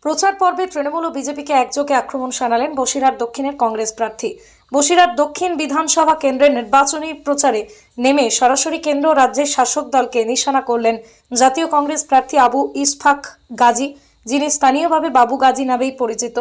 প্রচার পর্বে তৃণমূল ও বিজেপিকে একযোগে আক্রমণ শানালেন বসিরহাট দক্ষিণের কংগ্রেস প্রার্থী। বসিরহাট দক্ষিণ বিধানসভা কেন্দ্রের নির্বাচনী প্রচারে নেমে সরাসরি কেন্দ্র ও রাজ্যের শাসক দলকে নিশানা করলেন জাতীয় কংগ্রেস প্রার্থী আবু ইসফাক গাজী, যিনি স্থানীয়ভাবে বাবু গাজী নামেই পরিচিত।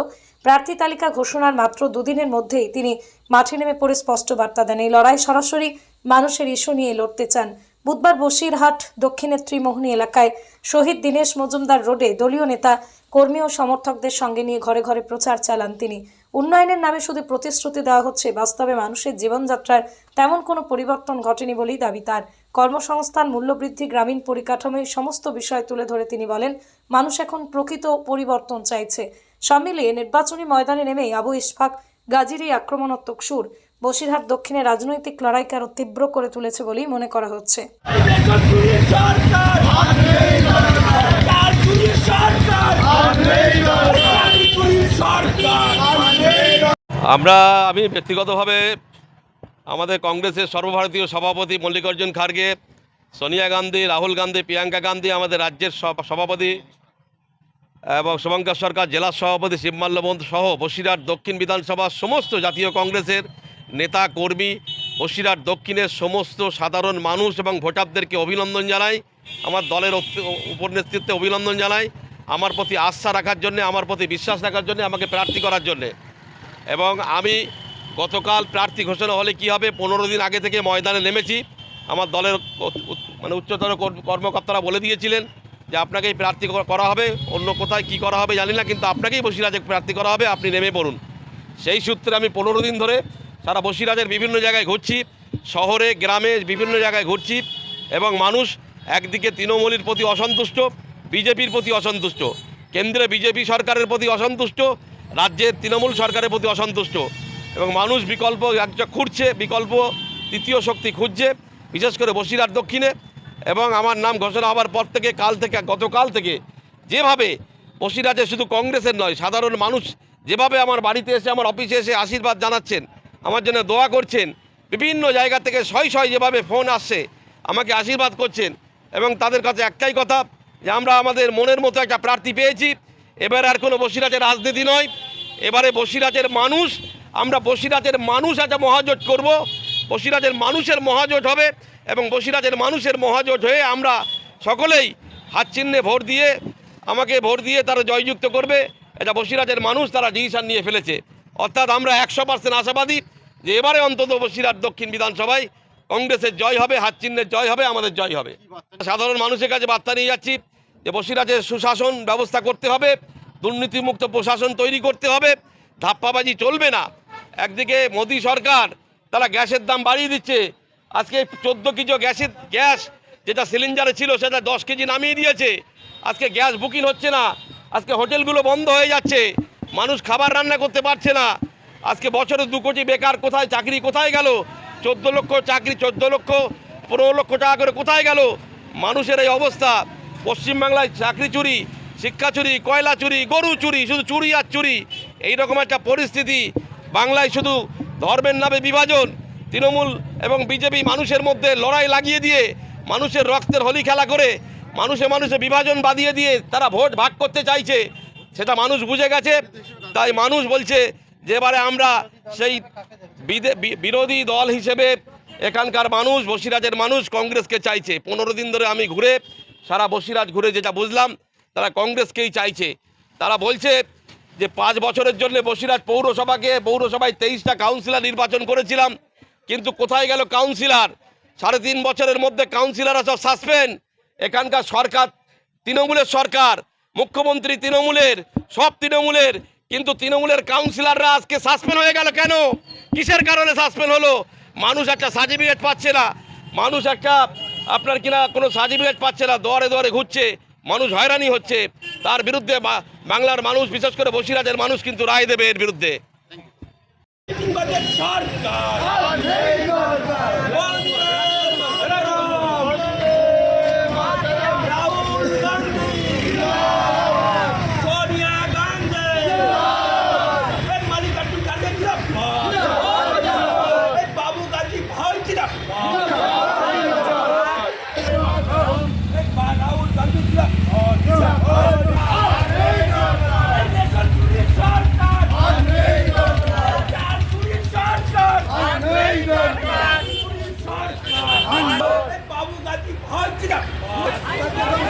প্রার্থী তালিকা ঘোষণার মাত্র দুদিনের মধ্যেই তিনি মাঠে নেমে পড়ে স্পষ্ট বার্তা দেন, এই লড়াই সরাসরি মানুষের ইস্যু নিয়ে লড়তে চান। বুধবার বসিরহাট দক্ষিণের ত্রিমোহনী এলাকায় শহীদ দীনেশ মজুমদার রোডে দলীয় নেতা কর্মী ও সমর্থকদের সঙ্গে নিয়ে ঘরে ঘরে প্রচার চালান তিনি। উন্নয়নের নামে শুধু প্রতিশ্রুতি দেওয়া হচ্ছে, বাস্তবে মানুষের জীবনযাত্রার তেমন কোনো পরিবর্তন ঘটেনি বলেই দাবি তার। কর্মসংস্থান, মূল্যবৃদ্ধি, গ্রামীণ পরিকাঠামো এই সমস্ত বিষয় তুলে ধরে তিনি বলেন, মানুষ এখন প্রকৃত পরিবর্তন চাইছে। সব মিলিয়ে নির্বাচনী ময়দানে নেমেই আবু ইসফাক গাজীর এই আক্রমণাত্মক সুর বসিরহাট দক্ষিণের রাজনৈতিক লড়াইকে আরও তীব্র করে তুলেছে বলেই মনে করা হচ্ছে। আমি ব্যক্তিগতভাবে আমাদের কংগ্রেসের সর্বভারতীয় সভাপতি মল্লিকার্জুন খার্গে, সোনিয়া গান্ধী, রাহুল গান্ধী, প্রিয়াঙ্কা গান্ধী, আমাদের রাজ্যের সভাপতি এবং শুভঙ্কর সরকার জেলার সভাপতি শিবমাল্য বন্ধু সহ বসিরহাট দক্ষিণ বিধানসভার সমস্ত জাতীয় কংগ্রেসের নেতা কর্মী, বসিরহাট দক্ষিণের সমস্ত সাধারণ মানুষ এবং ভোটারদেরকে অভিনন্দন জানাই। আমার দলের উপর নেতৃত্বে অভিনন্দন জানাই, আমার প্রতি আস্থা রাখার জন্যে, আমার প্রতি বিশ্বাস রাখার জন্যে, আমাকে প্রার্থী করার জন্যে। এবং আমি গতকাল প্রার্থী ঘোষণা হলে কি হবে 15 দিন আগে থেকে ময়দানে নেমেছি। আমার দলের উচ্চতর কর্মকর্তারা বলে দিয়েছিলেন যে আপনাকেই প্রার্থী করা হবে, অন্য কোথায় কি করা হবে জানি না, কিন্তু আপনাকেই বসিরহাটে প্রার্থী করা হবে, আপনি নেমে পড়ুন। সেই সূত্রে আমি 15 দিন ধরে সারা বসিরহাটের বিভিন্ন জায়গায় ঘুরছি, শহরে গ্রামে বিভিন্ন জায়গায় ঘুরছি এবং মানুষ একদিকে তৃণমূলের প্রতি অসন্তুষ্ট, বিজেপির প্রতি অসন্তুষ্ট, কেন্দ্রে বিজেপি সরকারের প্রতি অসন্তুষ্ট, রাজ্যের তৃণমূল সরকারের প্রতি অসন্তুষ্ট এবং মানুষ বিকল্প একটা খুঁজছে, বিকল্প তৃতীয় শক্তি খুঁজছে, বিশেষ করে বসিরহাট দক্ষিণে। এবং আমার নাম ঘোষণা হওয়ার পর থেকে গতকাল থেকে যেভাবে বসিরহাটে শুধু কংগ্রেসের নয়, সাধারণ মানুষ যেভাবে আমার বাড়িতে এসে, আমার অফিসে এসে আশীর্বাদ জানাচ্ছেন, আমার জন্য দোয়া করছেন, বিভিন্ন জায়গা থেকে শয় যেভাবে ফোন আসছে আমাকে আশীর্বাদ করছেন এবং তাদের কাছে একটাই কথা যে আমরা আমাদের মনের মতো একটা প্রার্থী পেয়েছি। এবার আর কোনো বসিরহাটের রাজনীতি নয়, এবারে বসিরহাটের মানুষ, আমরা বসিরহাটের মানুষ একটা মহাজোট করব, বসিরহাটের মানুষের মহাজোট হবে এবং বসিরহাটের মানুষের মহাজোট হয়ে আমরা সকলেই হাত চিহ্নে ভোট দিয়ে, আমাকে ভোট দিয়ে তারা জয়যুক্ত করবে। এটা বসিরহাটের মানুষ তারা ডিসিশন নিয়ে ফেলেছে। অর্থাৎ আমরা 100% আশাবাদী যে এবারে অন্তত বসিরহাট দক্ষিণ বিধানসভায় কংগ্রেসের জয় হবে, হাত চিহ্নের জয় হবে, আমাদের জয় হবে। সাধারণ মানুষের কাছে বার্তা নিয়ে যাচ্ছি যে বসিরহাটের সুশাসন ব্যবস্থা করতে হবে, দুর্নীতিমুক্ত প্রশাসন তৈরি করতে হবে, ধাপ্পাবাজি চলবে না। একদিকে মোদী সরকার তারা গ্যাসের দাম বাড়িয়ে দিচ্ছে, আজকে 14 কেজি গ্যাস যেটা সিলিন্ডারে ছিল সেটা 10 কেজি নামিয়ে দিয়েছে। আজকে গ্যাস বুকিং হচ্ছে না, আজকে হোটেলগুলো বন্ধ হয়ে যাচ্ছে, মানুষ খাবার রান্না করতে পারছে না। আজকে বছরে 2 কোটি বেকার, কোথায় চাকরি কোথায় গেল? 14 লক্ষ চাকরি, 14 লক্ষ 15 লক্ষ টাকা করে কোথায় গেল? মানুষের এই অবস্থা। পশ্চিমবাংলায় চাকরি চুরি, শিক্ষা চুরি, কয়লা চুরি, গরু চুরি, শুধু চুরি আর চুরি, এইরকম একটা পরিস্থিতি। বাংলায় শুধু ধর্মের নামে বিভাজন, তৃণমূল এবং বিজেপি মানুষের মধ্যে লড়াই লাগিয়ে দিয়ে, মানুষের রক্তের হোলি খেলা করে, মানুষে বিভাজন বাঁধিয়ে দিয়ে তারা ভোট ভাগ করতে চাইছে, সেটা মানুষ বুঝে গেছে। তাই মানুষ বলছে যে এবারে আমরা সেই বিরোধী দল হিসেবে এখানকার মানুষ, বসিরহাটের মানুষ কংগ্রেসকে চাইছে। 15 দিন ধরে আমি ঘুরে, সারা বসিরহাট ঘুরে যেটা বুঝলাম, তারা কংগ্রেসকেই চাইছে। তারা বলছে যে 5 বছরের জন্য বসিরহাট পৌরসভায় 23টা কাউন্সিলর নির্বাচন করেছিলাম, কিন্তু কোথায় গেল কাউন্সিলর? 3.5 বছরের মধ্যে কাউন্সিলররা সব সাসপেন্ড। এখানকার সরকার তৃণমূলের সরকার, মুখ্যমন্ত্রী তৃণমূলের, সব তৃণমূলের, কিন্তু তৃণমূলের কাউন্সিলররা আজকে সাসপেন্ড হয়ে গেল কেন? কিসের কারণে সাসপেন্ড হলো? মানুষ একটা সার্টিফিকেট পাচ্ছে না, মানুষ একটা আপনার কিনা কোনো সার্টিফিকেট পাচ্ছে না, দরে দরে ঘুরছে, মানুষ হয়রানি হচ্ছে। তার বিরুদ্ধে বাংলার মানুষ, বিশেষ করে বসিরহাটের মানুষ কিন্তু রায় দেবে এর বিরুদ্ধে।